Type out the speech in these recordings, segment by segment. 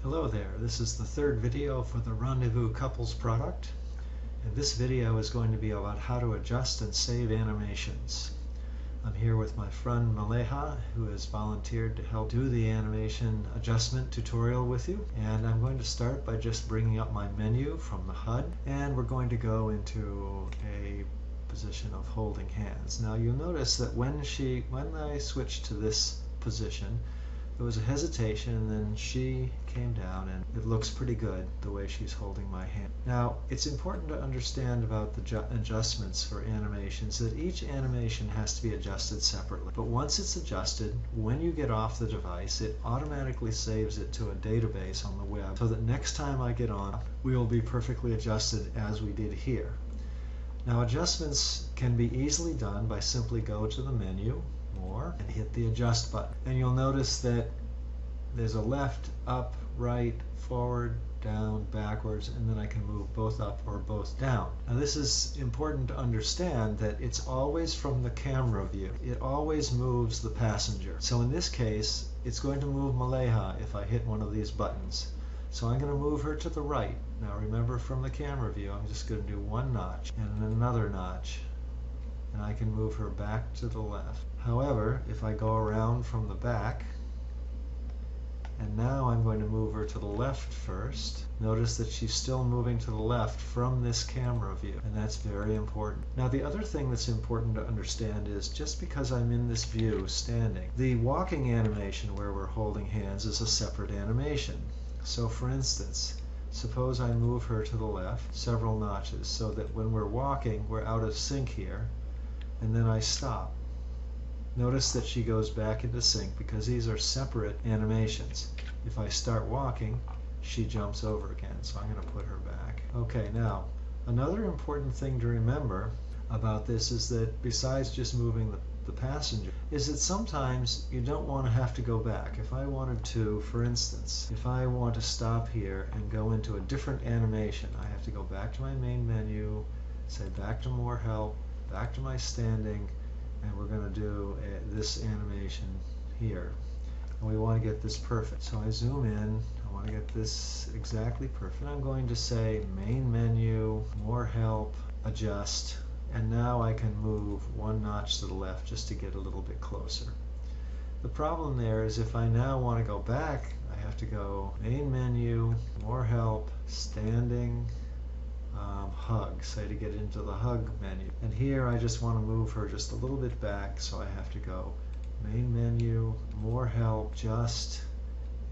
Hello there, this is the third video for the RendeZvous Couples product, and this video is going to be about how to adjust and save animations. I'm here with my friend Maleha, who has volunteered to help do the animation adjustment tutorial with you, and I'm going to start by just bringing up my menu from the HUD, and we're going to go into a position of holding hands. Now you'll notice that when I switched to this position, there was a hesitation, and then she came down, and it looks pretty good the way she's holding my hand. Now, it's important to understand about the adjustments for animations that each animation has to be adjusted separately. But once it's adjusted, when you get off the device, it automatically saves it to a database on the web so that next time I get on, we will be perfectly adjusted as we did here. Now, adjustments can be easily done by simply go to the menu, More, and hit the adjust button. And you'll notice that there's a left, up, right, forward, down, backwards, and then I can move both up or both down. Now this is important to understand that it's always from the camera view. It always moves the passenger. So in this case, it's going to move Maleha if I hit one of these buttons. So I'm going to move her to the right. Now remember, from the camera view, I'm just going to do one notch and another notch, and I can move her back to the left. However, if I go around from the back, and now I'm going to move her to the left first, notice that she's still moving to the left from this camera view, and that's very important. Now the other thing that's important to understand is just because I'm in this view standing, the walking animation where we're holding hands is a separate animation. So for instance, suppose I move her to the left several notches so that when we're walking, we're out of sync here, and then I stop. Notice that she goes back into sync because these are separate animations. If I start walking, she jumps over again, so I'm going to put her back. Okay, now another important thing to remember about this is that besides just moving the passenger, is that sometimes you don't want to have to go back. If I wanted to, for instance, if I want to stop here and go into a different animation, I have to go back to my main menu, say back to more help, back to my standing, and we're going to do this animation here. And we want to get this perfect. So I zoom in, I want to get this exactly perfect. I'm going to say main menu, more help, adjust, and now I can move one notch to the left just to get a little bit closer. The problem there is if I now want to go back, I have to go main menu, more help, standing, hug, say to get into the hug menu. And here I just want to move her just a little bit back, so I have to go main menu, more help, just,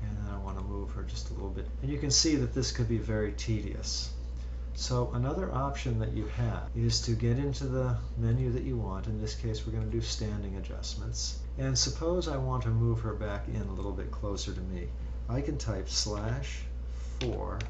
and then I want to move her just a little bit. And you can see that this could be very tedious. So another option that you have is to get into the menu that you want. In this case, we're going to do standing adjustments. And suppose I want to move her back in a little bit closer to me. I can type /4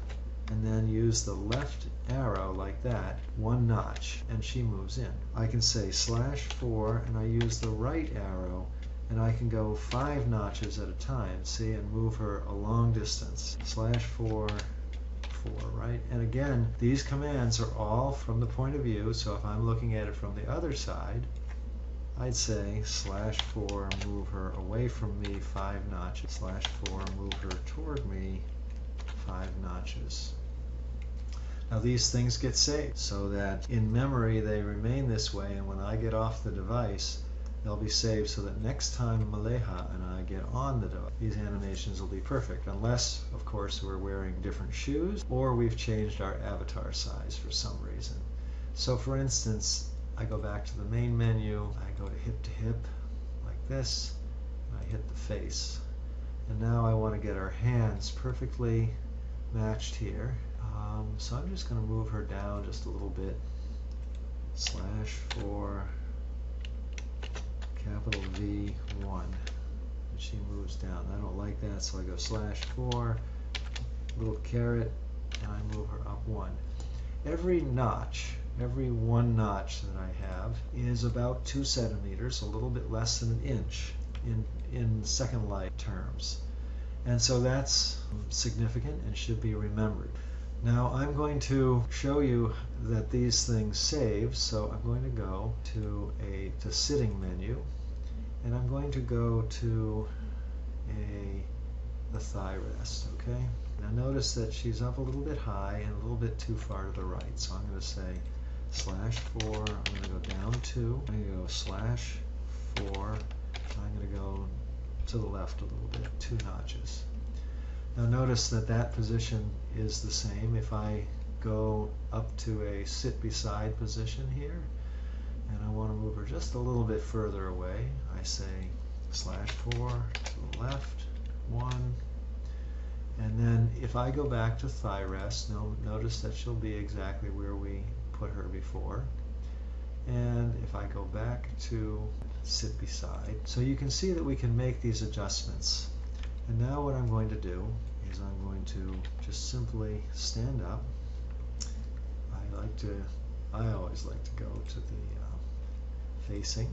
and then use the left arrow like that, one notch, and she moves in. I can say /4 and I use the right arrow, and I can go 5 notches at a time, see, and move her a long distance. /4, right? And again, these commands are all from the point of view, so if I'm looking at it from the other side, I'd say /4, move her away from me 5 notches, /4, move her toward me 5 notches. Now these things get saved so that in memory they remain this way, and when I get off the device, they'll be saved so that next time Maleha and I get on the device, these animations will be perfect, unless, of course, we're wearing different shoes or we've changed our avatar size for some reason. So for instance, I go back to the main menu, I go to hip like this, and I hit the face. And now I want to get our hands perfectly matched here. So I'm just going to move her down just a little bit. /4, capital V1. And she moves down. I don't like that, so I go /4, little caret, and I move her up 1. Every notch, every one notch that I have is about 2 centimeters, a little bit less than an inch in second light terms. And so that's significant and should be remembered. Now I'm going to show you that these things save, so I'm going to go to the sitting menu, and I'm going to go to the thigh rest, okay? Now notice that she's up a little bit high and a little bit too far to the right. So I'm going to say /4, I'm going to go down 2, I'm going to go /4, I'm going to go to the left a little bit, 2 notches. Now notice that that position is the same. If I go up to a sit beside position here, and I want to move her just a little bit further away, I say /4 to the left, 1, and then if I go back to thigh rest, notice that she'll be exactly where we put her before. And if I go back to sit beside, so you can see that we can make these adjustments. And now what I'm going to do is I'm going to just simply stand up. I always like to go to the facing.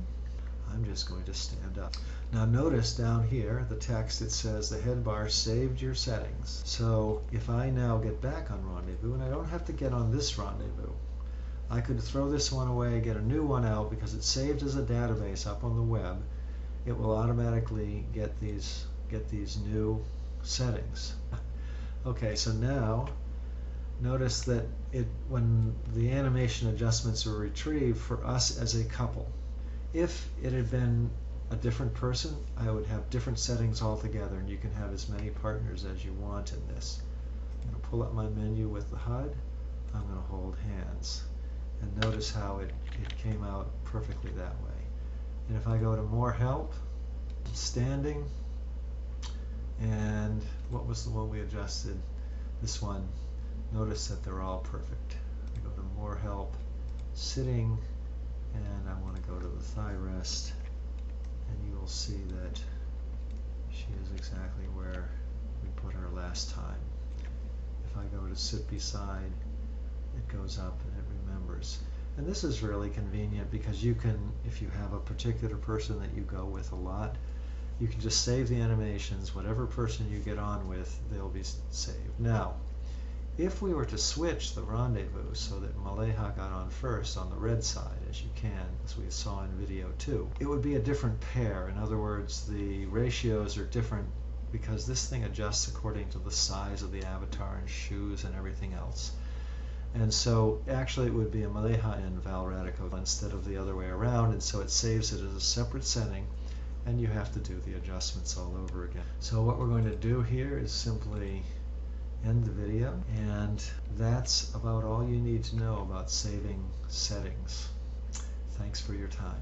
I'm just going to stand up. Now notice down here, the text, it says the head bar saved your settings. So if I now get back on RendeZvous, and I don't have to get on this RendeZvous, I could throw this one away, get a new one out, because it's saved as a database up on the web. It will automatically get these new settings. Okay, so now notice that when the animation adjustments are retrieved for us as a couple, if it had been a different person, I would have different settings altogether, and you can have as many partners as you want in this. I'm going to pull up my menu with the HUD. I'm going to hold hands. And notice how it came out perfectly that way. And if I go to more help, standing, and what was the one we adjusted? This one. Notice that they're all perfect. I go to more help, sitting, and I want to go to the thigh rest, and you will see that she is exactly where we put her last time. If I go to sit beside, it goes up and it remembers. And this is really convenient because you can, if you have a particular person that you go with a lot, you can just save the animations. Whatever person you get on with, they'll be saved. Now, if we were to switch the RendeZvous so that Maleha got on first on the red side, as you can, as we saw in video 2, it would be a different pair. In other words, the ratios are different because this thing adjusts according to the size of the avatar and shoes and everything else. And so actually it would be a Maleha and Val Radico instead of the other way around, and so it saves it as a separate setting, and you have to do the adjustments all over again. So what we're going to do here is simply end the video, and that's about all you need to know about saving settings. Thanks for your time.